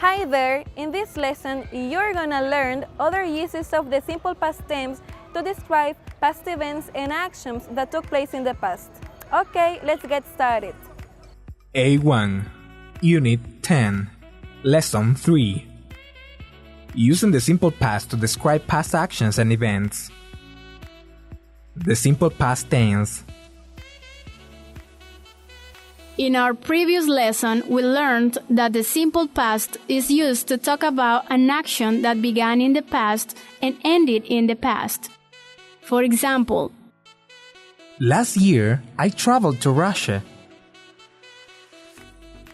Hi there! In this lesson, you're gonna learn other uses of the simple past tense to describe past events and actions that took place in the past. Okay, let's get started. A1, Unit 10, Lesson 3. Using the simple past to describe past actions and events. The simple past tense. In our previous lesson, we learned that the simple past is used to talk about an action that began in the past and ended in the past. For example, Last year, I traveled to Russia.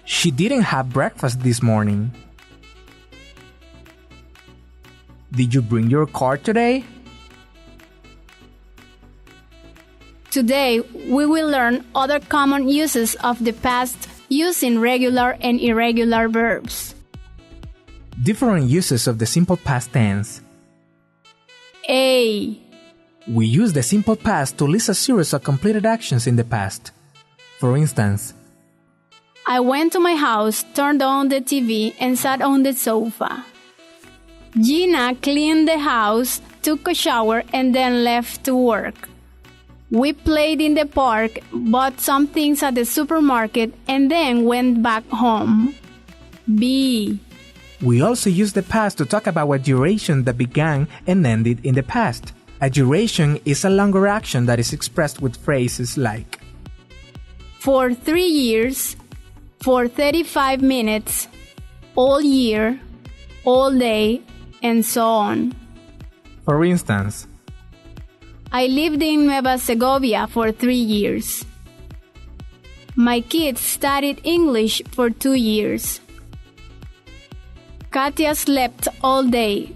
She didn't have breakfast this morning. Did you bring your car today? today we will learn other common uses of the past using regular and irregular verbs. Different uses of the simple past tense. A. We use the simple past to list a series of completed actions in the past. For instance, I went to my house, turned on the TV, and sat on the sofa. Gina cleaned the house, took a shower, and then left to work. We played in the park, bought some things at the supermarket, and then went back home. B. we also use the past to talk about a duration that began and ended in the past. A duration is a longer action that is expressed with phrases like For 3 years, for 35 minutes, all year, all day, and so on. For instance, I lived in Nueva Segovia for 3 years. My kids studied English for 2 years. Katia slept all day.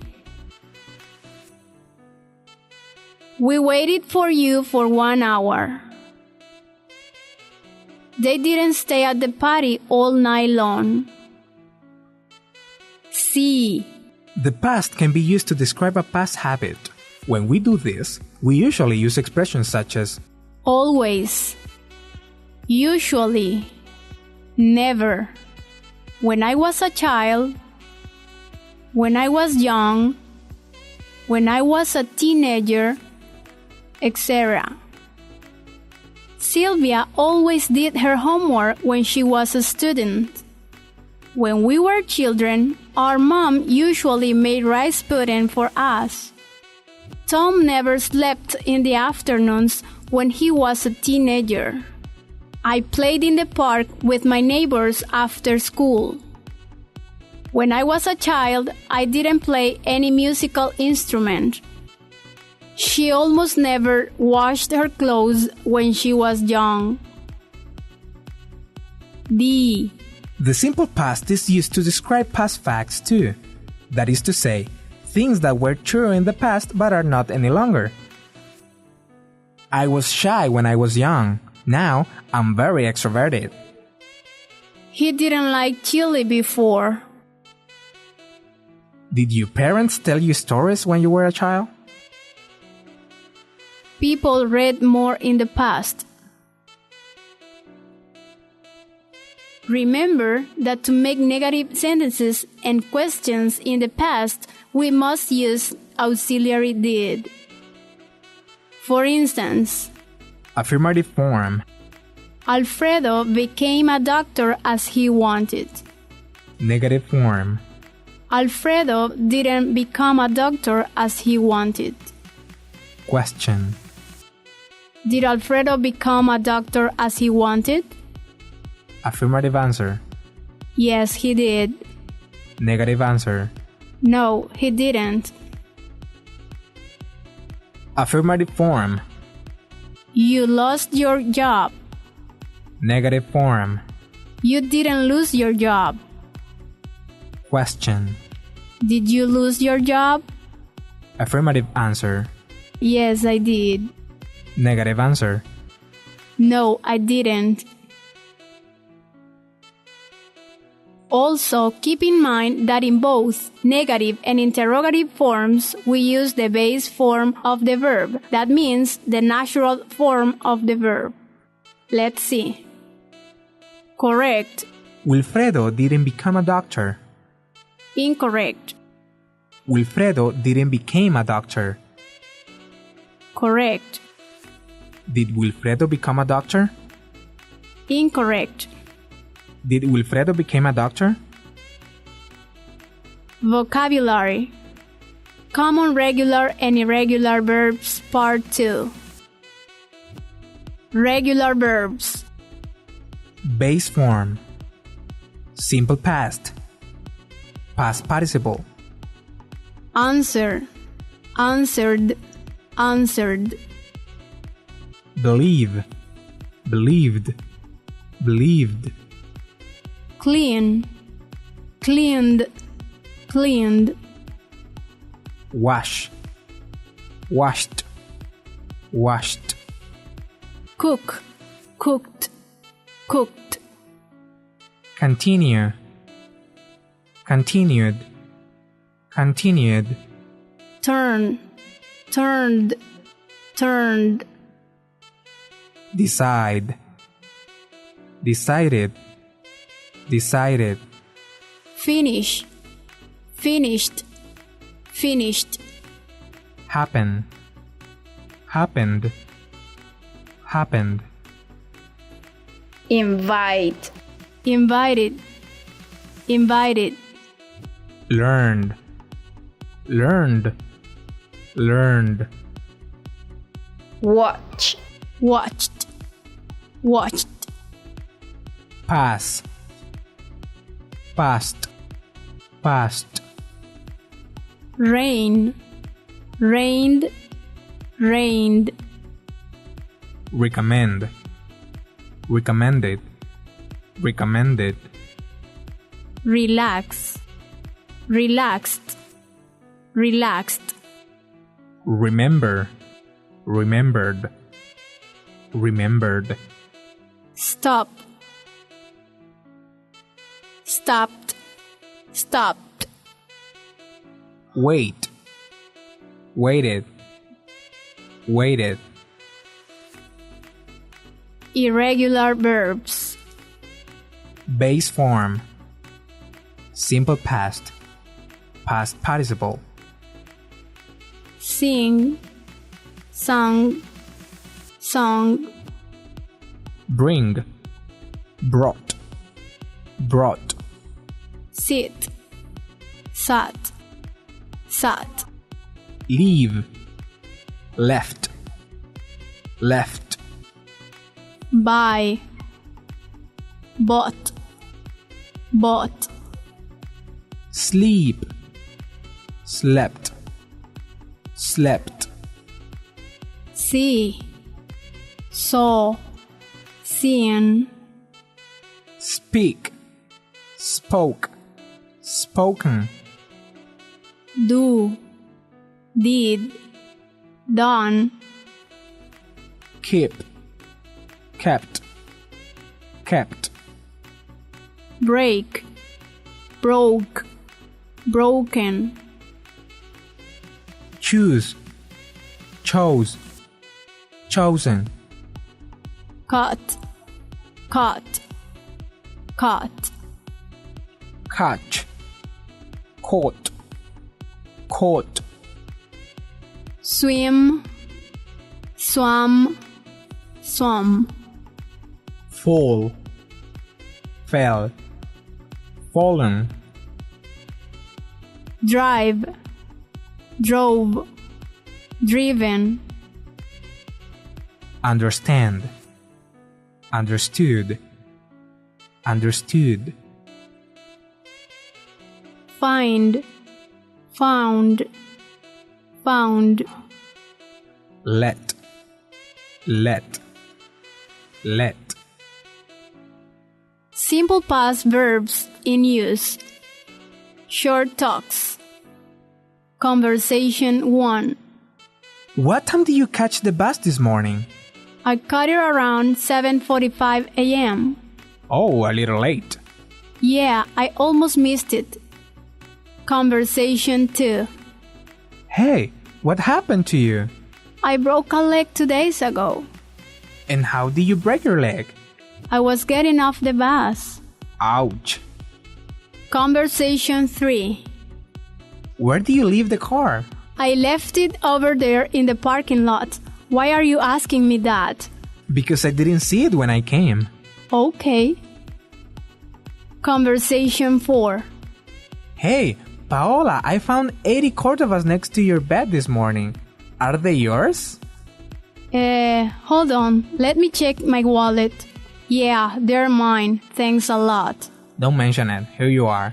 We waited for you for 1 hour. They didn't stay at the party all night long. C. the past can be used to describe a past habit. When we do this, we usually use expressions such as Always. Usually. Never. When I was a child. When I was young. When I was a teenager, etc. Sylvia always did her homework when she was a student. When we were children, our mom usually made rice pudding for us. Tom never slept in the afternoons when he was a teenager. I played in the park with my neighbors after school. When I was a child, I didn't play any musical instrument. She almost never washed her clothes when she was young. D. the simple past is used to describe past facts too. That is to say, things that were true in the past but are not any longer. I was shy when I was young. Now, I'm very extroverted. He didn't like chili before. Did your parents tell you stories when you were a child? People read more in the past. Remember that to make negative sentences and questions in the past, we must use auxiliary did. For instance, Affirmative form. Alfredo became a doctor as he wanted. Negative form. Alfredo didn't become a doctor as he wanted. Question. Did Alfredo become a doctor as he wanted? Affirmative answer. Yes, he did. Negative answer. No, he didn't. Affirmative form. You lost your job. Negative form. You didn't lose your job. Question. Did you lose your job? Affirmative answer. Yes, I did. Negative answer. No, I didn't. Also, keep in mind that in both negative and interrogative forms, we use the base form of the verb. That means the natural form of the verb. Let's see. Correct. Wilfredo didn't become a doctor. Incorrect. Wilfredo didn't become a doctor. Correct. Did Wilfredo become a doctor? Incorrect. Did Wilfredo become a doctor? Vocabulary. Common regular and irregular verbs, Part 2. Regular verbs. Base form. Simple past. Past participle. Answer. Answered. Answered. Believe. Believed. Believed. Clean. Cleaned. Cleaned. Wash. Washed. Washed. Cook. Cooked. Cooked. Continue. Continued. Continued. Turn. Turned. Turned. Decide. Decided. Decided. Finish. Finished. Finished. Happen. Happened. Happened. Invite. Invited. Invited. Learned. Learned. Learned. Watch. Watched. Watched. Pass. Passed. Passed. Rain. Rained. Rained. Recommend. Recommended. Recommended. Relax. Relaxed. Relaxed. Remember. Remembered. Remembered. Stop. Stopped. Stopped. Wait. Waited. Waited. Irregular verbs. Base form. Simple past. Past participle. Sing. Sung. Song. Bring. Brought. Brought. Sit. Sat. Sat. Leave. Left. Left. Buy. Bought. Bought. Sleep. Slept. Slept. See. Saw. Seen. Speak. Spoke. Spoken. Do. Did. Done. Keep. Kept. Kept. Break. Broke. Broken. Choose. Chose. Chosen. Cut. Cut. Cut. Catch. Caught. Caught. Swim. Swam. Swum. Fall. Fell. Fallen. Drive. Drove. Driven. Understand. Understood. Understood. Find. Found. Found. Let. Let. Let. Simple past verbs in use. Short talks. Conversation 1. What time did you catch the bus this morning? I caught it around 7:45 a.m. Oh, a little late. Yeah, I almost missed it. Conversation 2. Hey, what happened to you? I broke a leg 2 days ago. And how did you break your leg? I was getting off the bus. Ouch. Conversation 3. Where do you leave the car? I left it over there in the parking lot. Why are you asking me that? Because I didn't see it when I came. Okay. Conversation 4. Hey, Paola, I found 80 Cordovas next to your bed this morning. Are they yours? Hold on. Let me check my wallet. Yeah, they're mine. Thanks a lot. Don't mention it. Here you are.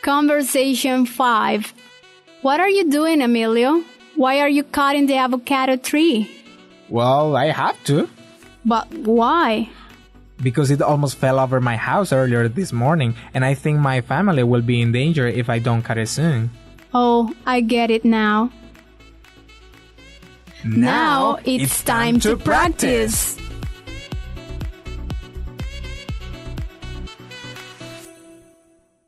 Conversation 5. What are you doing, Emilio? Why are you cutting the avocado tree? Well, I have to. But why? Because it almost fell over my house earlier this morning, and I think my family will be in danger if I don't cut it soon. Oh, I get it now. Now it's time to practice.